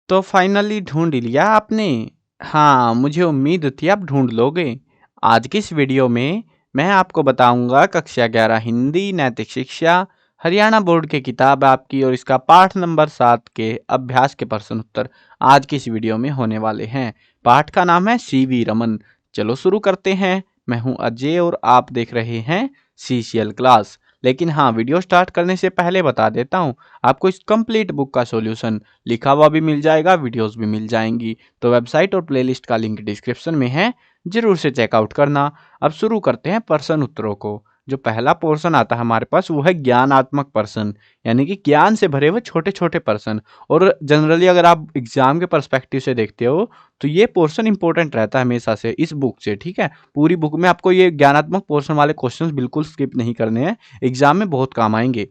तो फाइनली ढूंढ लिया आपने। हाँ, मुझे उम्मीद थी आप ढूंढ लोगे। आज की इस वीडियो में मैं आपको बताऊंगा कक्षा 11 हिंदी नैतिक शिक्षा हरियाणा बोर्ड की किताब आपकी और इसका पाठ नंबर 7 के अभ्यास के प्रश्न उत्तर आज की इस वीडियो में होने वाले हैं। पाठ का नाम है सीवी रमन। चलो शुरू करते हैं। मैं हूं अजय और आप देख रहे हैं सीसीएल क्लास। लेकिन हाँ, वीडियो स्टार्ट करने से पहले बता देता हूँ, आपको इस कंप्लीट बुक का सॉल्यूशन लिखा हुआ भी मिल जाएगा, वीडियोस भी मिल जाएंगी। तो वेबसाइट और प्लेलिस्ट का लिंक डिस्क्रिप्शन में है, जरूर से चेकआउट करना। अब शुरू करते हैं प्रश्न उत्तरों को। जो पहला पोर्शन आता है हमारे पास वो है ज्ञानात्मक प्रश्न, यानी कि ज्ञान से भरे हुए छोटे छोटे प्रश्न। और जनरली अगर आप एग्जाम के पर्सपेक्टिव से देखते हो तो ये पोर्शन इंपॉर्टेंट रहता है हमेशा से इस बुक से। ठीक है, पूरी बुक में आपको ये ज्ञानात्मक पोर्शन वाले क्वेश्चंस बिल्कुल स्किप नहीं करने हैं, एग्जाम में बहुत काम आएंगे।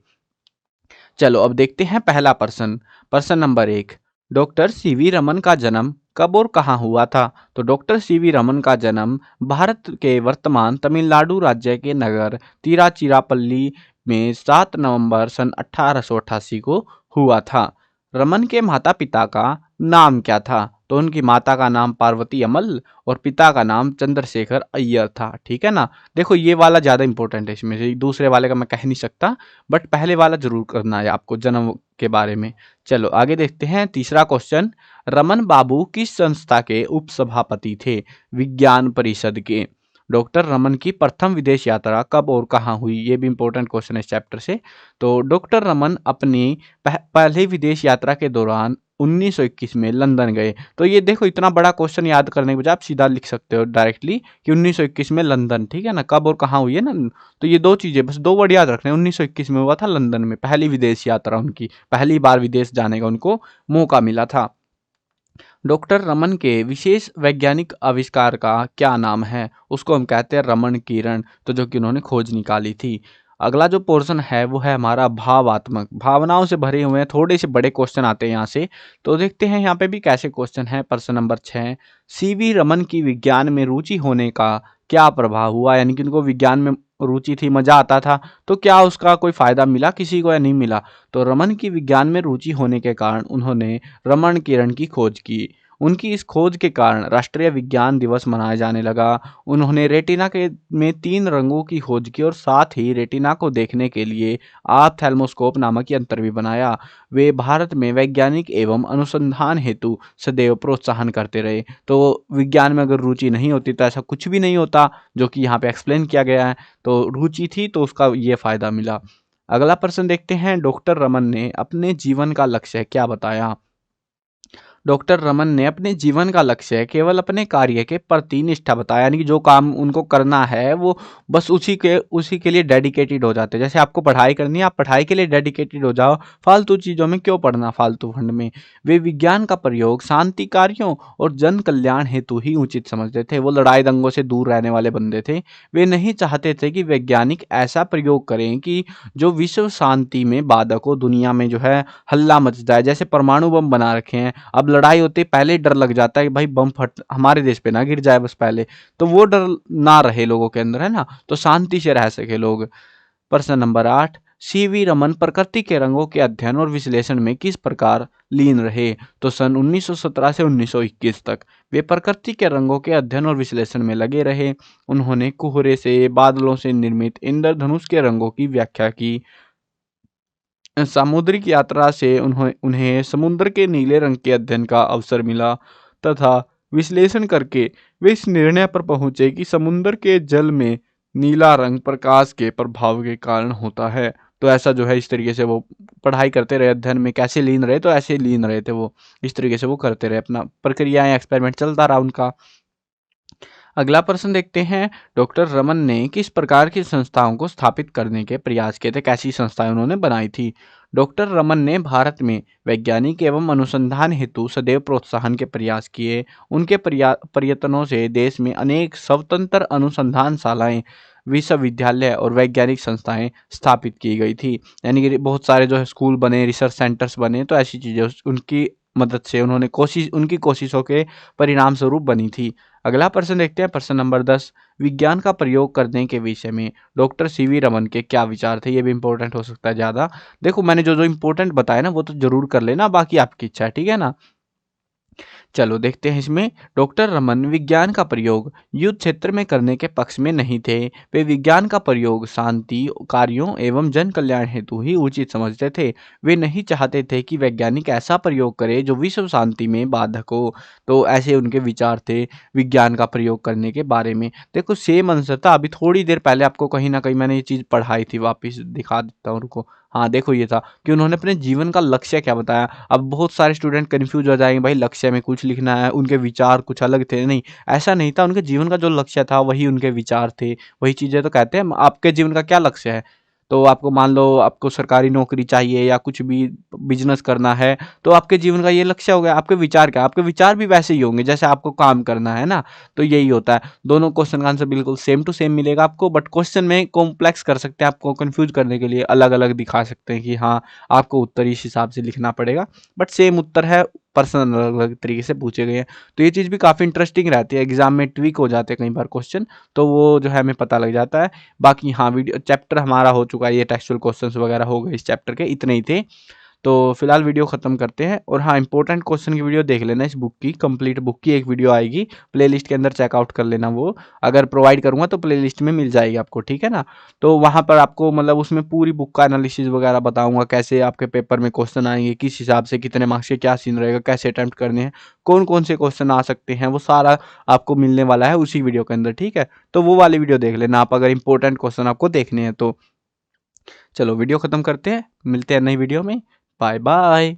चलो अब देखते हैं पहला प्रश्न। प्रश्न नंबर 1, डॉक्टर सीवी रमन का जन्म कब और कहाँ हुआ था? तो डॉक्टर सीवी रमन का जन्म भारत के वर्तमान तमिलनाडु राज्य के नगर तिरुचिरापल्ली में 7 नवंबर सन 1888 को हुआ था। रमन के माता पिता का नाम क्या था? तो उनकी माता का नाम पार्वती अमल और पिता का नाम चंद्रशेखर अय्यर था। ठीक है ना। देखो ये वाला ज़्यादा इंपॉर्टेंट है, इसमें से दूसरे वाले का मैं कह नहीं सकता, बट पहले वाला जरूर करना है आपको जन्म के बारे में। चलो आगे देखते हैं तीसरा क्वेश्चन। रमन बाबू किस संस्था के उपसभापति थे? विज्ञान परिषद के। डॉक्टर रमन की प्रथम विदेश यात्रा कब और कहाँ हुई? ये भी इंपॉर्टेंट क्वेश्चन है इस चैप्टर से। तो डॉक्टर रमन अपनी पहले विदेश यात्रा के दौरान 1921 में लंदन गए। तो ये देखो इतना बड़ा क्वेश्चन याद करने के बजाय आप सीधा लिख सकते हो डायरेक्टली कि 1921 में लंदन। ठीक है ना, कब और कहाँ हुई है ना। तो ये दो चीजें, बस दो वर्ड याद रखने हैं। 1921 में हुआ था लंदन में, पहली विदेश यात्रा उनकी, पहली बार विदेश जाने का उनको मौका मिला था। डॉक्टर रमन के विशेष वैज्ञानिक आविष्कार का क्या नाम है? उसको हम कहते हैं रमन किरण, तो जो कि उन्होंने खोज निकाली थी। अगला जो पोर्शन है वो है हमारा भावात्मक, भावनाओं से भरे हुए हैं, थोड़े से बड़े क्वेश्चन आते हैं यहाँ से। तो देखते हैं यहाँ पे भी कैसे क्वेश्चन है। प्रश्न नंबर 6, सीवी रमन की विज्ञान में रुचि होने का क्या प्रभाव हुआ? यानी कि उनको विज्ञान में रुचि थी, मजा आता था, तो क्या उसका कोई फायदा मिला किसी को या नहीं मिला? तो रमन की विज्ञान में रुचि होने के कारण उन्होंने रमन किरण की खोज की। उनकी इस खोज के कारण राष्ट्रीय विज्ञान दिवस मनाया जाने लगा। उन्होंने रेटिना के में 3 रंगों की खोज की और साथ ही रेटिना को देखने के लिए ऑप्थेल्मोस्कोप नामक यंत्र भी बनाया। वे भारत में वैज्ञानिक एवं अनुसंधान हेतु सदैव प्रोत्साहन करते रहे। तो विज्ञान में अगर रुचि नहीं होती तो ऐसा कुछ भी नहीं होता, जो कि यहाँ पे एक्सप्लेन किया गया है। तो रुचि थी तो उसका ये फायदा मिला। अगला प्रश्न देखते हैं। डॉक्टर रमन ने अपने जीवन का लक्ष्य क्या बताया? डॉक्टर रमन ने अपने जीवन का लक्ष्य केवल अपने कार्य के प्रति निष्ठा बताया, यानी कि जो काम उनको करना है वो बस उसी के लिए डेडिकेटेड हो जाते हैं। जैसे आपको पढ़ाई करनी है, आप पढ़ाई के लिए डेडिकेटेड हो जाओ, फालतू चीज़ों में क्यों पढ़ना, फालतू फंड में। वे विज्ञान का प्रयोग शांति कार्यों और जन कल्याण हेतु ही उचित समझते थे। वो लड़ाई दंगों से दूर रहने वाले बंदे थे। वे नहीं चाहते थे कि वैज्ञानिक ऐसा प्रयोग करें कि जो विश्व शांति में बाधक हो, दुनिया में जो है हल्ला मच जाए। जैसे परमाणु बम बना रखे हैं, अब लड़ाई होती है पहले ही डर लग जाता है कि भाई बम फट हमारे देश पे ना गिर जाए बस पहले। तो वो डर ना रहे लोगों के अंदर, है ना, तो शांति से रह सके लोग। प्रश्न नंबर 8, सीवी रमन प्रकृति के रंगों के अध्ययन और विश्लेषण में किस प्रकार लीन रहे? तो सन 1917 से 1921 तक वे प्रकृति के रंगों के अध्ययन और विश्लेषण में लगे रहे। उन्होंने कोहरे से, बादलों से निर्मित इंद्रधनुष के रंगों की व्याख्या की। सामुद्रिक यात्रा से उन्हें उन्हें समुद्र के नीले रंग के अध्ययन का अवसर मिला तथा विश्लेषण करके वे इस निर्णय पर पहुंचे कि समुद्र के जल में नीला रंग प्रकाश के प्रभाव के कारण होता है। तो ऐसा जो है इस तरीके से वो पढ़ाई करते रहे, अध्ययन में कैसे लीन रहे, तो ऐसे लीन रहे थे वो, इस तरीके से वो करते रहे, अपना प्रक्रियाएं एक्सपेरिमेंट चलता रहा उनका। अगला प्रश्न देखते हैं। डॉक्टर रमन ने किस प्रकार की संस्थाओं को स्थापित करने के प्रयास किए थे? कैसी संस्थाएं उन्होंने बनाई थी? डॉक्टर रमन ने भारत में वैज्ञानिक एवं अनुसंधान हेतु सदैव प्रोत्साहन के प्रयास किए। उनके प्रयत्नों से देश में अनेक स्वतंत्र अनुसंधानशालाएं, विश्वविद्यालय और वैज्ञानिक संस्थाएं स्थापित की गई थी। यानी कि बहुत सारे जो है स्कूल बने, रिसर्च सेंटर्स बने, तो ऐसी चीज़ें उनकी मदद से उनकी कोशिशों के परिणाम स्वरूप बनी थी। अगला प्रश्न देखते हैं। प्रश्न नंबर 10, विज्ञान का प्रयोग करने के विषय में डॉक्टर सीवी रमन के क्या विचार थे? ये भी इंपॉर्टेंट हो सकता है ज़्यादा। देखो मैंने जो जो इंपॉर्टेंट बताया ना वो तो जरूर कर लेना, बाकी आपकी इच्छा है, ठीक है ना। चलो देखते हैं इसमें। डॉक्टर रमन विज्ञान का प्रयोग युद्ध क्षेत्र में करने के पक्ष में नहीं थे। वे विज्ञान का प्रयोग शांति कार्यों एवं जन कल्याण हेतु ही उचित समझते थे। वे नहीं चाहते थे कि वैज्ञानिक ऐसा प्रयोग करे जो विश्व शांति में बाधक हो। तो ऐसे उनके विचार थे विज्ञान का प्रयोग करने के बारे में। देखो सेम आंसर था, अभी थोड़ी देर पहले आपको कहीं ना कहीं मैंने ये चीज़ पढ़ाई थी, वापस दिखा देता हूँ उनको। हाँ देखो ये था कि उन्होंने अपने जीवन का लक्ष्य क्या बताया। अब बहुत सारे स्टूडेंट कंफ्यूज हो जाएंगे, भाई लक्ष्य में कुछ लिखना है, उनके विचार कुछ अलग थे। नहीं, ऐसा नहीं था, उनके जीवन का जो लक्ष्य था वही उनके विचार थे, वही चीज़ें। तो कहते हैं आपके जीवन का क्या लक्ष्य है। तो आपको मान लो आपको सरकारी नौकरी चाहिए या कुछ भी बिजनेस करना है, तो आपके जीवन का ये लक्ष्य हो गया। आपके विचार क्या, आपके विचार भी वैसे ही होंगे जैसे आपको काम करना है ना। तो यही होता है, दोनों क्वेश्चन का आंसर बिल्कुल सेम टू सेम मिलेगा आपको, बट क्वेश्चन में कॉम्प्लेक्स कर सकते हैं, आपको कंफ्यूज करने के लिए अलग अलग दिखा सकते हैं कि हाँ आपको उत्तर इस हिसाब से लिखना पड़ेगा, बट सेम उत्तर है, पर्सन अलग अलग तरीके से पूछे गए हैं। तो ये चीज़ भी काफ़ी इंटरेस्टिंग रहती है, एग्जाम में ट्विक हो जाते हैं कई बार क्वेश्चन, तो वो जो है हमें पता लग जाता है। बाकी हाँ, वीडियो चैप्टर हमारा हो चुका है, ये टेक्सचुअल क्वेश्चंस वगैरह हो गए इस चैप्टर के, इतने ही थे। तो फिलहाल वीडियो ख़त्म करते हैं। और हाँ, इंपॉर्टेंट क्वेश्चन की वीडियो देख लेना, इस बुक की कंप्लीट बुक की एक वीडियो आएगी, प्लेलिस्ट के अंदर चेकआउट कर लेना। वो अगर प्रोवाइड करूँगा तो प्लेलिस्ट में मिल जाएगी आपको, ठीक है ना। तो वहाँ पर आपको मतलब उसमें पूरी बुक का एनालिसिस वगैरह बताऊँगा, कैसे आपके पेपर में क्वेश्चन आएंगे, किस हिसाब से कितने मार्क्स के क्या सीन रहेगा, कैसे अटैम्प्ट करने हैं, कौन कौन से क्वेश्चन आ सकते हैं, वो सारा आपको मिलने वाला है उसी वीडियो के अंदर, ठीक है। तो वो वाली वीडियो देख लेना आप, अगर इंपॉर्टेंट क्वेश्चन आपको देखने हैं तो। चलो वीडियो ख़त्म करते हैं, मिलते हैं नई वीडियो में। Bye bye.